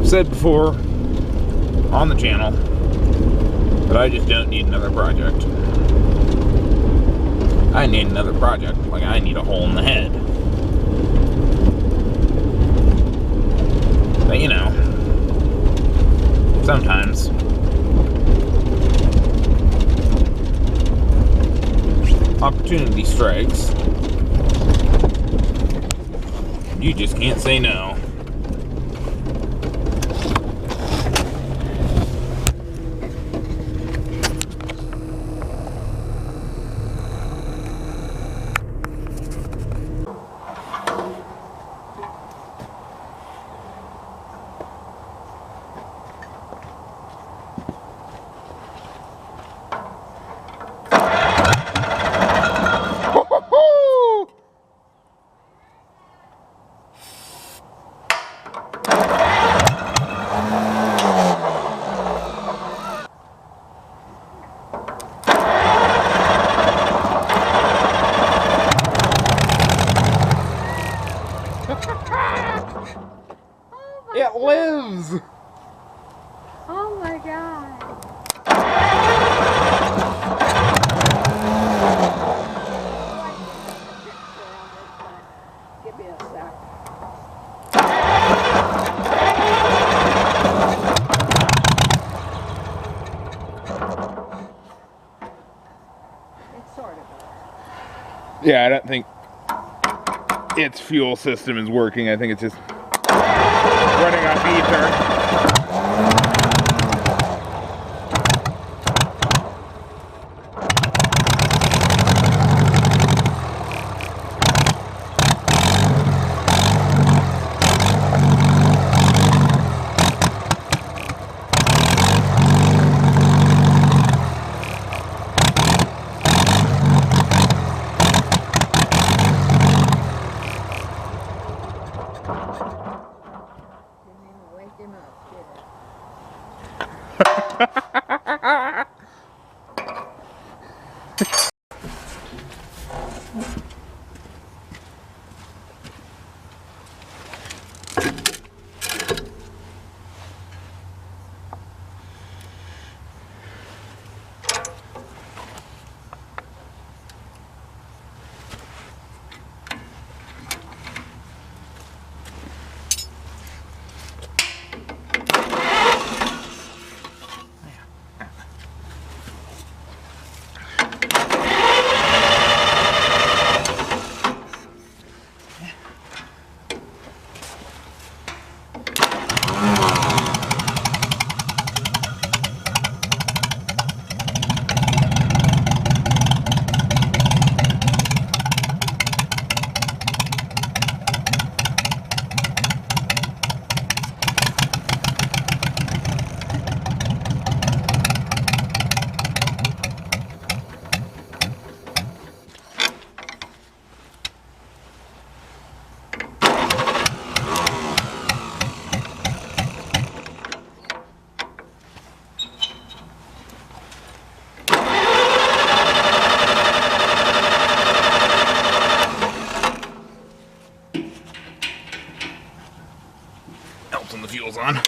I've said before on the channel that I just don't need another project. I need another project, like I need a hole in the head. But you know, sometimes opportunity strikes. You just can't say no. It lives! Oh my god. Give me a sec. It's sort of. Yeah, I don't think its fuel system is working. I think it's just running on ether. Helps when the fuel's on.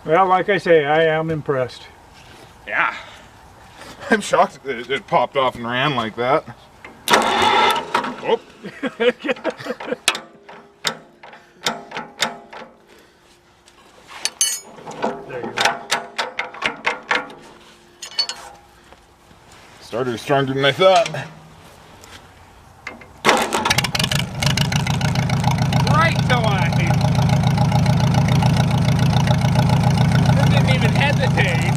Well, like I say, I am impressed. Yeah. I'm shocked that it popped off and ran like that. Oh. There you go. Starter stronger than I thought. Right to line. Didn't even hesitate.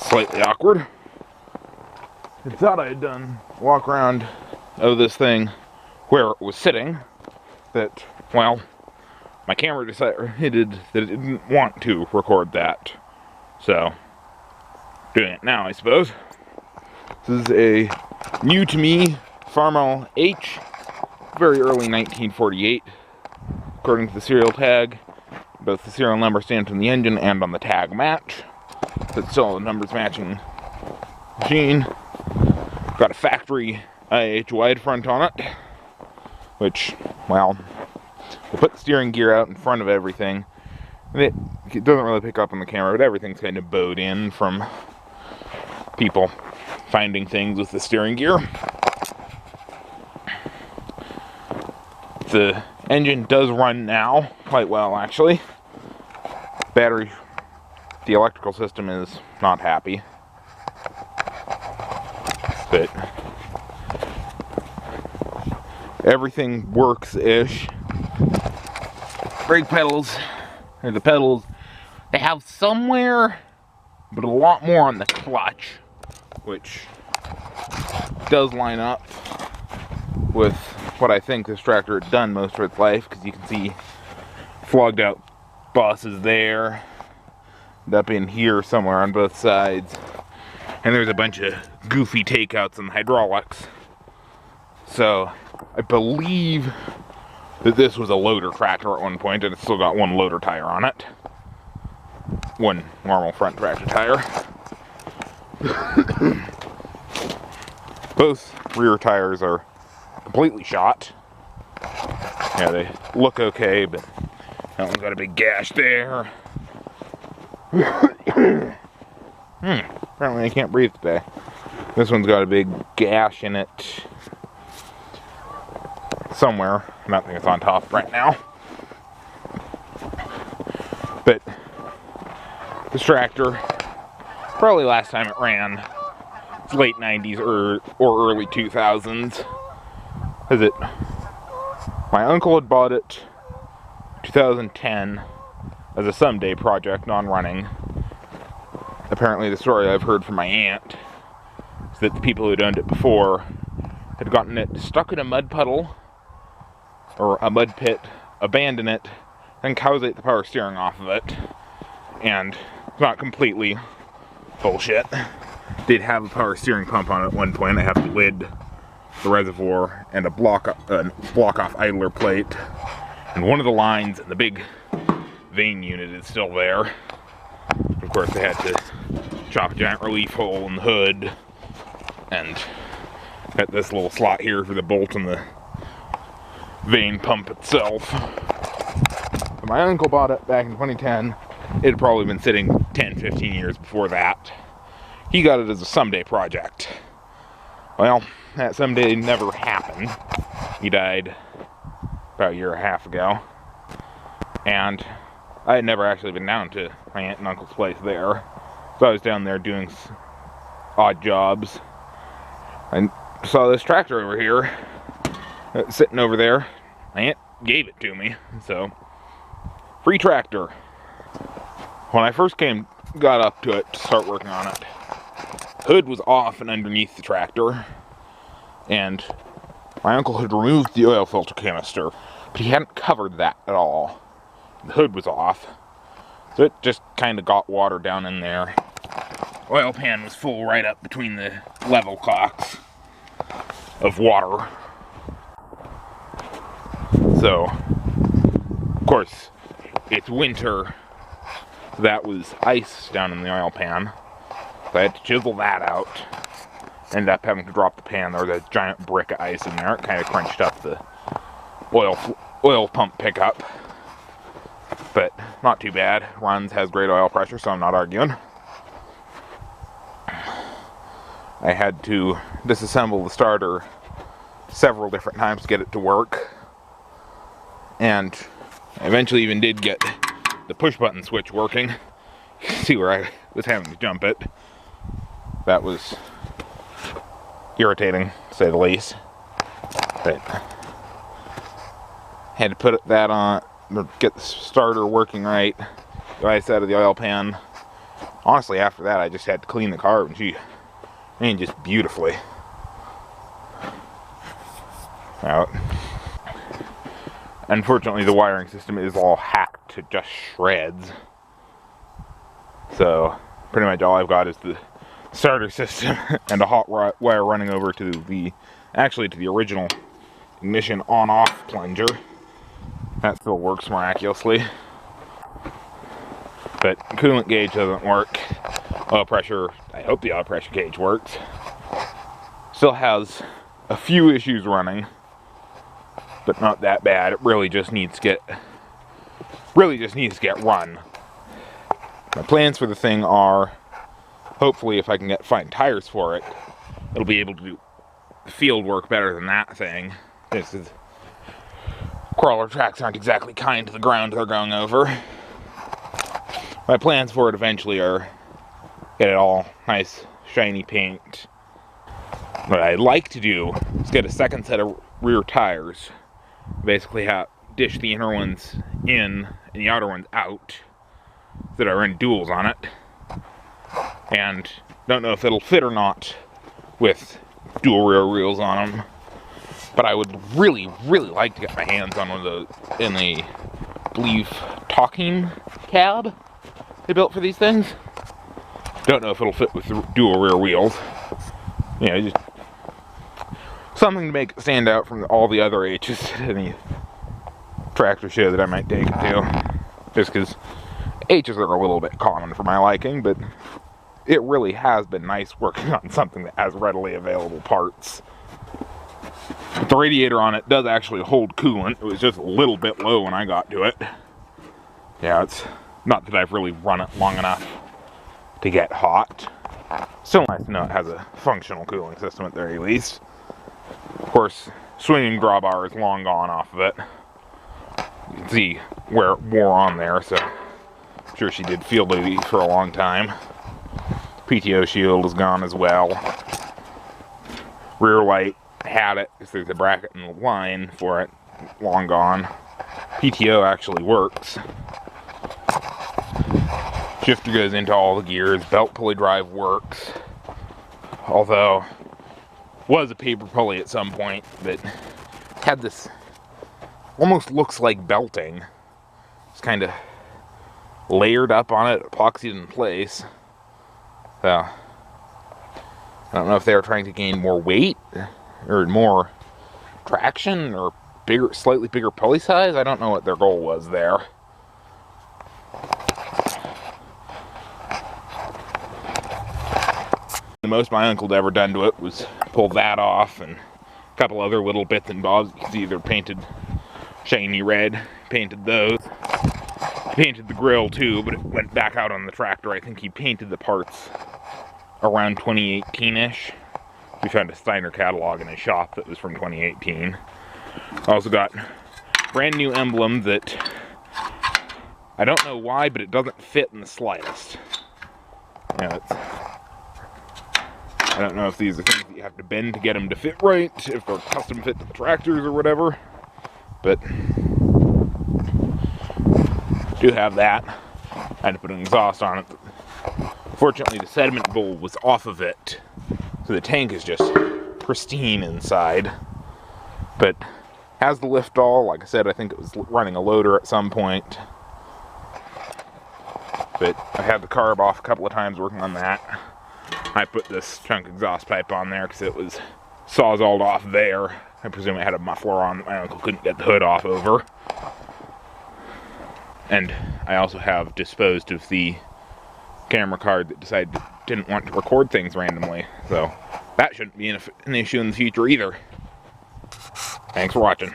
slightly awkward. I thought I had done walk around of this thing where it was sitting, that, well, my camera decided that it didn't want to record that. So, doing it now, I suppose. This is a new to me Farmall H, very early 1948, according to the serial tag. Both the serial number stamped on the engine and on the tag match. But still, the numbers matching machine. Got a factory IH wide front on it, which, well, they put the steering gear out in front of everything. And it doesn't really pick up on the camera, but everything's kind of bowed in from people finding things with the steering gear. The engine does run now quite well, actually. Battery, the electrical system is not happy. But everything works-ish. Brake pedals, or the pedals, they have somewhere, but a lot more on the clutch, which does line up with what I think this tractor had done most of its life, because you can see flogged out bosses there, and up in here somewhere on both sides. And there's a bunch of goofy takeouts in the hydraulics. So, I believe that this was a loader tractor at one point, and it's still got one loader tire on it. One normal front tractor tire. Both rear tires are completely shot. Yeah, they look okay, but that one's got a big gash there. Apparently I can't breathe today. This one's got a big gash in it somewhere. I don't think it's on top right now. But this tractor, probably last time it ran, it's late 90s or early 2000s. My uncle had bought it 2010 as a someday project, non-running. Apparently the story I've heard from my aunt is that the people who'd owned it before had gotten it stuck in a mud puddle or a mud pit, abandon it, then causate the power steering off of it. And it's not completely bullshit. Did have a power steering pump on it at one point. I have the lid, the reservoir, and a block off idler plate. And one of the lines in the big vane unit is still there. Of course, they had to chop a giant relief hole in the hood and got this little slot here for the bolt and the vane pump itself. But my uncle bought it back in 2010. It had probably been sitting 10-15 years before that. He got it as a someday project. Well, that someday never happened. He died about a year and a half ago. And I had never actually been down to my aunt and uncle's place there. So I was down there doing odd jobs. I saw this tractor over here, sitting over there. My aunt gave it to me, so free tractor. When I first got up to it to start working on it, hood was off and underneath the tractor, and my uncle had removed the oil filter canister, but he hadn't covered that at all. The hood was off, so it just kind of got water down in there. Oil pan was full right up between the level cocks of water. So, of course, it's winter, so that was ice down in the oil pan. So I had to chisel that out. Ended up having to drop the pan. There was a giant brick of ice in there. It kind of crunched up the oil pump pickup. But not too bad. Runs, has great oil pressure, so I'm not arguing. I had to disassemble the starter several different times to get it to work. And I eventually even did get the push button switch working. You can see where I was having to jump it. That was irritating, to say the least. But had to put that on, get the starter working right. The ice out of the oil pan. honestly, after that, I just had to clean the carb, and she ran just beautifully. Now, unfortunately, the wiring system is all hacked to just shreds. So, pretty much all I've got is the starter system and a hot wire running over to the original ignition on-off plunger. That still works miraculously. But coolant gauge doesn't work. Oil pressure, I hope the oil pressure gauge works. Still has a few issues running, but not that bad. It really just needs to get run. My plans for the thing are, hopefully if I can find tires for it, it'll be able to do field work better than that thing. This is, crawler tracks aren't exactly kind to the ground they're going over. My plans for it eventually are get it all nice shiny paint. What I'd like to do is get a second set of rear tires. Basically dish the inner ones in and the outer ones out that are in duals on it. And don't know if it'll fit or not with dual rear wheels on them. But I would really like to get my hands on one of those in the, I believe, talking cab they built for these things. Don't know if it'll fit with the dual rear wheels. You know, just something to make it stand out from all the other H's at any tractor show that I might take it to. Just because H's are a little bit common for my liking, but it really has been nice working on something that has readily available parts. The radiator on it does actually hold coolant. It was just a little bit low when I got to it. Yeah, it's not that I've really run it long enough to get hot. Still nice to know it has a functional cooling system at the very least. Of course, swinging drawbar is long gone off of it. You can see where it wore on there, so I'm sure she did field duty for a long time. PTO shield is gone as well. Rear light had it, because there's a bracket in the line for it, long gone. PTO actually works. Shifter goes into all the gears, belt pulley drive works. Although, was a paper pulley at some point that had this, almost looks like belting. It's kind of layered up on it, epoxied in place. So, I don't know if they were trying to gain more weight or more traction or bigger, slightly bigger pulley size. I don't know what their goal was there. The most my uncle had ever done to it was pull that off and a couple other little bits and bobs. You can see they're painted shiny red. Painted those. Painted the grill too, but it went back out on the tractor. I think he painted the parts around 2018-ish. We found a Steiner catalog in his shop that was from 2018. I also got brand new emblem that I don't know why, but it doesn't fit in the slightest. Yeah, I don't know if these are things that you have to bend to get them to fit right, if they're custom fit to tractors or whatever, but do have that. I had to put an exhaust on it. Fortunately, the sediment bowl was off of it, so the tank is just pristine inside. But has the lift all. Like I said, I think it was running a loader at some point. But I had the carb off a couple of times working on that. I put this chunk exhaust pipe on there because it was sawzalled off there. I presume it had a muffler on that my uncle couldn't get the hood off over. And I also have disposed of the camera card that decided didn't want to record things randomly. So that shouldn't be an issue in the future either. Thanks for watching.